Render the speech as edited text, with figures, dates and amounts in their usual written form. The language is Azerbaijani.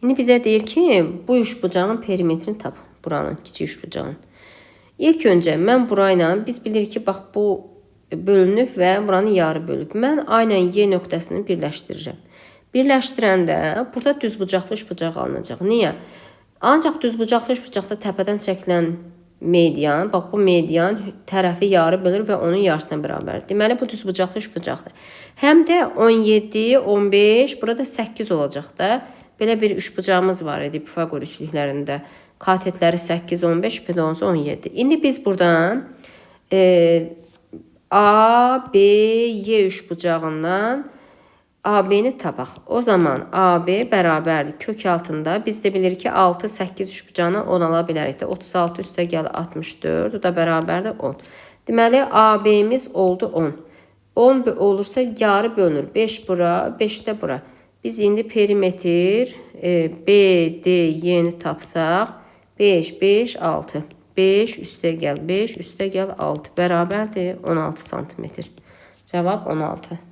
İndi bizə deyir ki, bu üçbucağın perimetrini tap. Buranın, kiçik üçbucağın. İlk öncə mən burayla, biz bilirik ki, bax bu bölünüb və buranı yarı bölüb. Mən A ilə Y nöqtəsini birləşdirirəm. Birləşdirəndə burada düzbucaqlı üçbucaq alınacaq. Niyə? Ancaq düzbucaqlı üçbucaqda təpədən çəkilən median, bax bu median tərəfi yarı bölür və onun yarısına bərabərdir. Deməli bu düzbucaqlı üçbucaqdır. Həm də 17, 15, burada 8 olacaq da. Belə bir üçbucağımız var idi Pifaqor üçlüklərində. Katetləri 8, 15, hipotenuzu 17. İndi biz buradan A, B, Y üçbucağından AB-ni tapaq. O zaman AB bərabərdir. Kök altında biz də bilirik ki 6, 8 üçbucağına 10 ala bilərik. 36 üstə gəl 64. O da bərabərdir 10. Deməli AB-miz oldu 10. 10 olursa yarı bölünür. 5 bura, 5 də bura. Biz indi perimetr B, D, Y-ni tapsaq 5, 5, 6. 5 üstə gəl 5, üstə gəl 6 bərabərdir 16 santimetr. Cavab 16.